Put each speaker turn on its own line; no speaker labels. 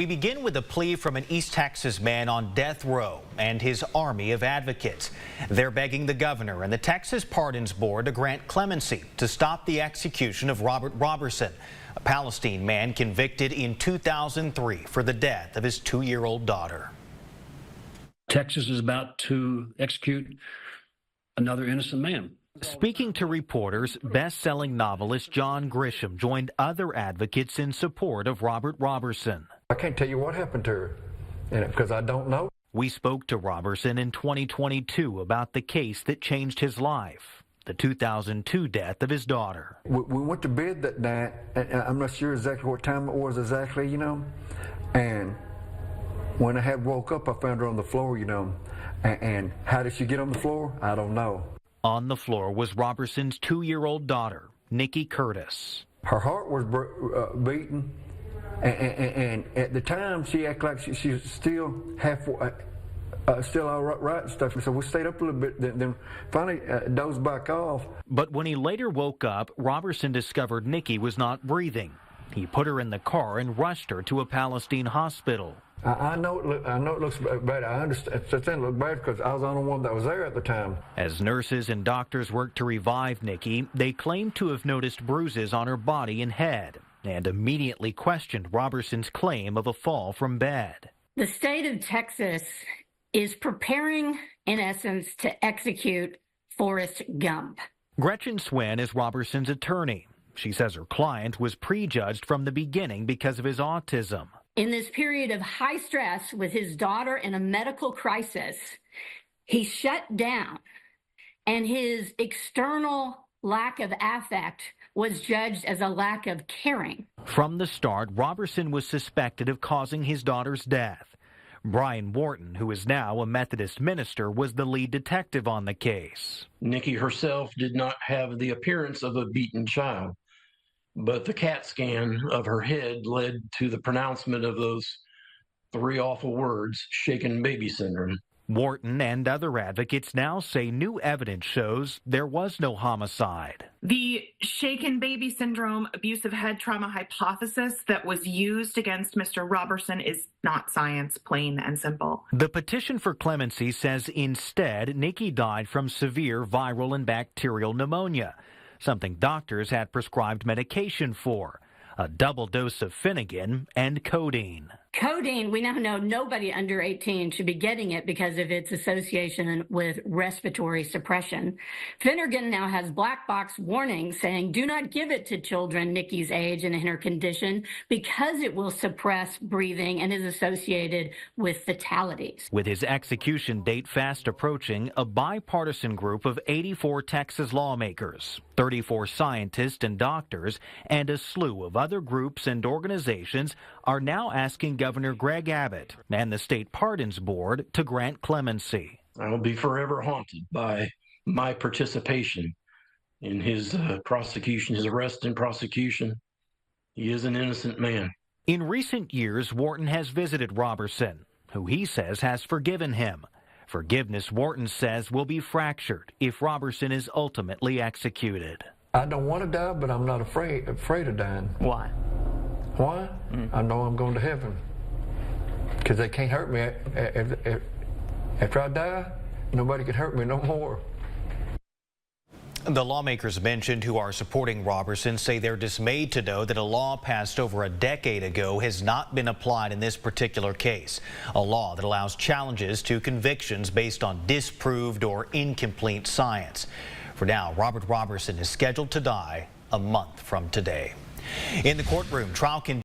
We begin with a plea from an East Texas man on death row and his army of advocates. They're begging the governor and the Texas Pardons Board to grant clemency to stop the execution of Robert Robertson, a Palestine man convicted in 2003 for the death of his 2-year-old daughter.
Texas is about to execute another innocent man.
Speaking to reporters, best-selling novelist John Grisham joined other advocates in support of Robert Robertson.
I can't tell you what happened to her, because I don't know.
We spoke to Robertson in 2022 about the case that changed his life, the 2002 death of his daughter.
We went to bed that night, and I'm not sure exactly what time it was exactly, and when I had woke up, I found her on the floor, and how did she get on the floor? I don't know.
On the floor was Robertson's 2-year-old daughter, Nikki Curtis.
Her heart was beating, and at the time she acted like she was still still all right and stuff. So we stayed up a little bit, then finally dozed back off.
But when he later woke up, Robertson discovered Nikki was not breathing. He put her in the car and rushed her to a Palestine hospital.
I know it looks bad. I understand it looked bad because I was the only one that was there at the time.
As nurses and doctors worked to revive Nikki, they claimed to have noticed bruises on her body and head and immediately questioned Robertson's claim of a fall from bed.
The state of Texas is preparing, in essence, to execute Forrest Gump.
Gretchen Swen is Robertson's attorney. She says her client was prejudged from the beginning because of his autism.
In this period of high stress with his daughter in a medical crisis, he shut down, and his external lack of affect was judged as a lack of caring.
From the start, Robertson was suspected of causing his daughter's death. Brian Wharton, who is now a Methodist minister, was the lead detective on the case.
Nikki herself did not have the appearance of a beaten child, but the CAT scan of her head led to the pronouncement of those 3 awful words, shaken baby syndrome.
Wharton and other advocates now say new evidence shows there was no homicide.
The shaken baby syndrome abusive head trauma hypothesis that was used against Mr. Robertson is not science, plain and simple.
The petition for clemency says instead Nikki died from severe viral and bacterial pneumonia, something doctors had prescribed medication for, a double dose of Finnegan and codeine.
Codeine, we now know nobody under 18 should be getting it because of its association with respiratory suppression. Finnegan now has black box warnings saying do not give it to children Nikki's age and in her condition because it will suppress breathing and is associated with fatalities.
With his execution date fast approaching, a bipartisan group of 84 Texas lawmakers, 34 scientists and doctors, and a slew of other groups and organizations are now asking Governor Greg Abbott and the State Pardons Board to grant clemency.
I will be forever haunted by my participation in his prosecution, his arrest and prosecution. He is an innocent man.
In recent years, Wharton has visited Robertson, who he says has forgiven him. Forgiveness, Wharton says, will be fractured if Robertson is ultimately executed.
I don't want to die, but I'm not afraid of dying.
Why?
Why? I know I'm going to heaven. Because they can't hurt me. After I die, nobody can hurt me no more.
The lawmakers mentioned who are supporting Robertson say they're dismayed to know that a law passed over a decade ago has not been applied in this particular case. A law that allows challenges to convictions based on disproved or incomplete science. For now, Robert Robertson is scheduled to die a month from today. In the courtroom, trial continues.